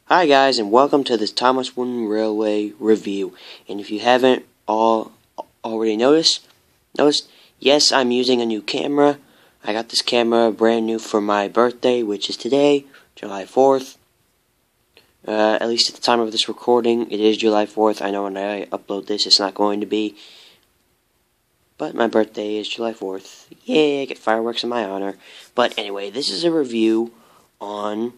Hi guys, and welcome to this Thomas Wooden Railway review. And if you haven't already noticed, yes, I'm using a new camera. I got this camera brand new for my birthday, which is today, July 4th. At least at the time of this recording, it is July 4th. I know when I upload this, it's not going to be. But my birthday is July 4th. Yay, I get fireworks in my honor. But anyway, this is a review on,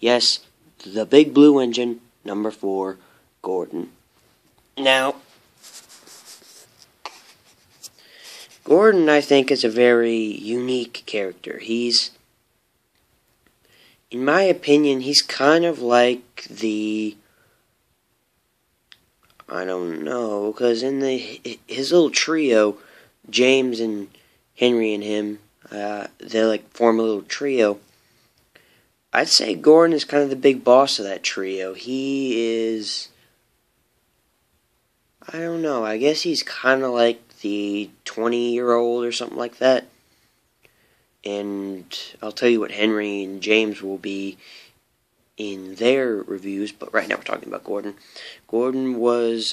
yes, the Big Blue Engine, number 4, Gordon. Now, Gordon, I think, is a very unique character. He's, in my opinion, he's kind of like the, I don't know, because in his little trio, James and Henry and him, they like form a little trio. I'd say Gordon is kind of the big boss of that trio. He is, I don't know, I guess he's kind of like the 20-year-old or something like that. And I'll tell you what Henry and James will be in their reviews, but right now we're talking about Gordon. Gordon was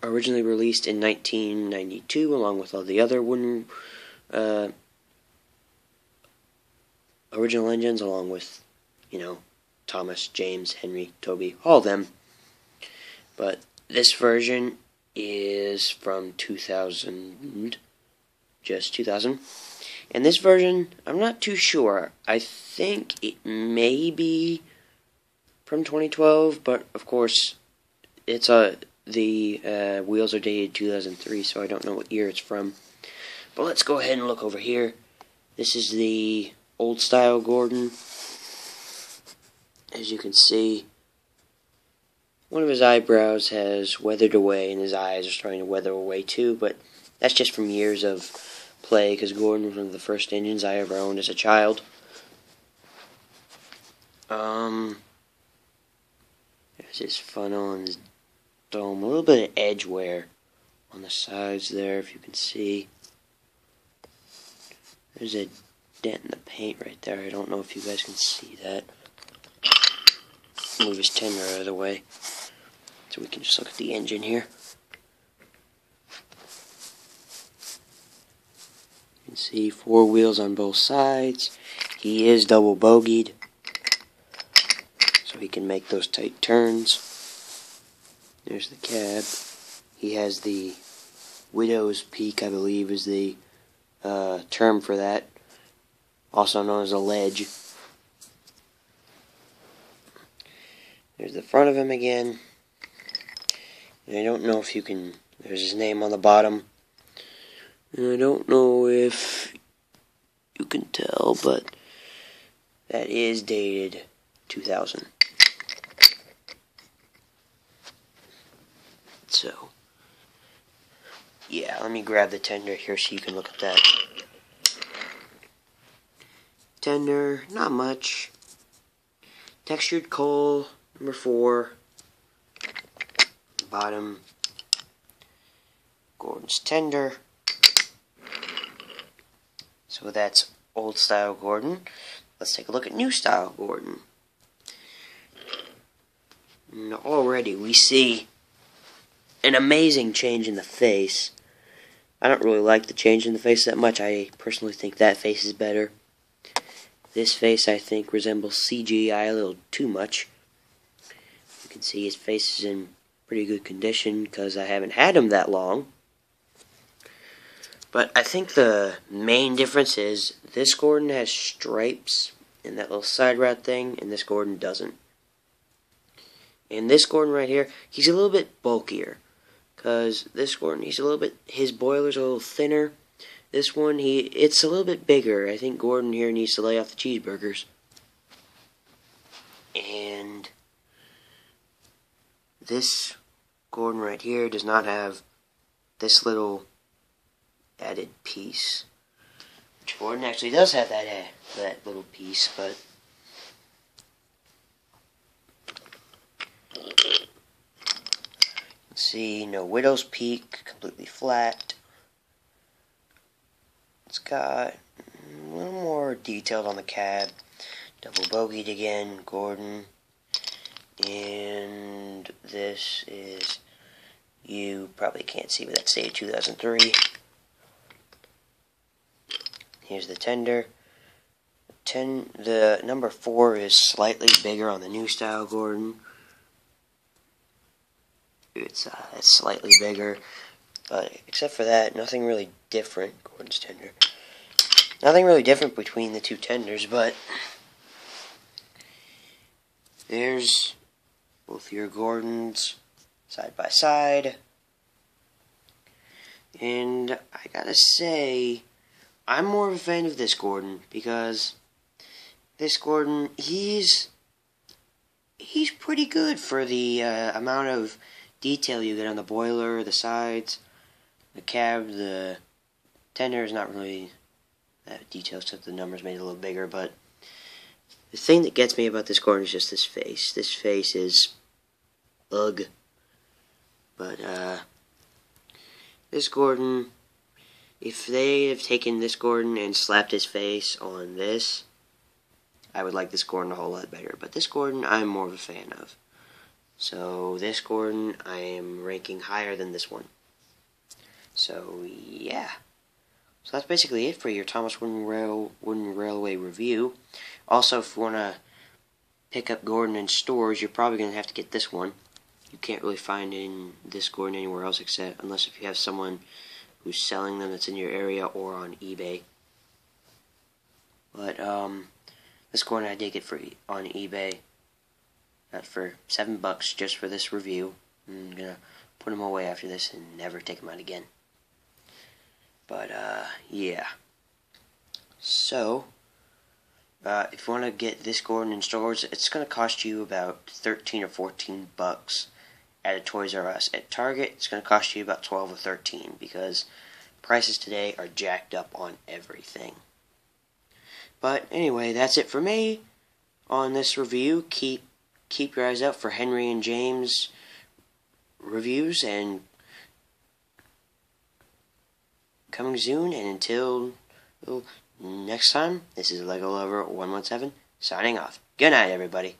originally released in 1992, along with all the other wooden original engines, along with, Thomas, James, Henry, Toby, all of them. But this version is from 2000, just 2000. And this version, I'm not too sure. I think it may be from 2012, but of course, it's the wheels are dated 2003, so I don't know what year it's from. But let's go ahead and look over here. This is the old style Gordon. As you can see, one of his eyebrows has weathered away, and his eyes are starting to weather away too, but that's just from years of play, because Gordon was one of the first engines I ever owned as a child. There's his funnel and his dome. A little bit of edge wear on the sides there, if you can see. There's a dent in the paint right there. I don't know if you guys can see that. Move his tender out of the way so we can just look at the engine here. You can see 4 wheels on both sides. He is double bogeyed, so he can make those tight turns. There's the cab. He has the widow's peak, I believe, is the term for that, also known as a ledge. There's the front of him again. And I don't know if you can, there's his name on the bottom. And I don't know if you can tell, but that is dated 2000. So, yeah, let me grab the tender here so you can look at that. Tender, not much. Textured coal, number 4. Bottom, Gordon's tender. So that's old style Gordon. Let's take a look at new style Gordon. And already we see an amazing change in the face. I don't really like the change in the face that much. I personally think that face is better. This face, I think, resembles CGI a little too much. You can see his face is in pretty good condition because I haven't had him that long. But I think the main difference is this Gordon has stripes and that little side rod thing, and this Gordon doesn't. And this Gordon right here, he's a little bit bulkier. Because this Gordon, his boiler's a little thinner. This one, it's a little bit bigger. I think Gordon here needs to lay off the cheeseburgers. And this Gordon right here does not have this little added piece. Which Gordon actually does have that little piece, but see, no widow's peak, completely flat. It's got a little more detailed on the cab. Double bogeyed again, Gordon. And this is, you probably can't see, but that's dated 2003. Here's the tender. The number 4 is slightly bigger on the new style Gordon. It's slightly bigger, but except for that, nothing really different. Gordon's tender. Nothing really different between the two tenders, but there's both your Gordons side by side. And I gotta say, I'm more of a fan of this Gordon, because this Gordon, he's pretty good for the amount of detail you get on the boiler, the sides, the cab. The tender is not really that detailed, except the numbers made it a little bigger. But the thing that gets me about this Gordon is just this face. This face is ugh. But this Gordon, if they have taken this Gordon and slapped his face on this, I would like this Gordon a whole lot better. But this Gordon, I'm more of a fan of. So this Gordon, I am ranking higher than this one. So yeah. So that's basically it for your Thomas Wooden Railway review. Also, if you want to pick up Gordon in stores, you're probably going to have to get this one. You can't really find this Gordon anywhere else, except unless if you have someone who's selling them that's in your area or on eBay. But this Gordon I did get on eBay. Got for $7 just for this review. I'm gonna put them away after this and never take them out again. But yeah. So if you want to get this Gordon in stores, it's gonna cost you about $13 or $14 at a Toys R Us. At Target, it's gonna cost you about $12 or $13 because prices today are jacked up on everything. But anyway, that's it for me on this review. Keep your eyes out for Henry and James reviews and coming soon. And until next time, this is Lego Lover 117 signing off. Good night, everybody.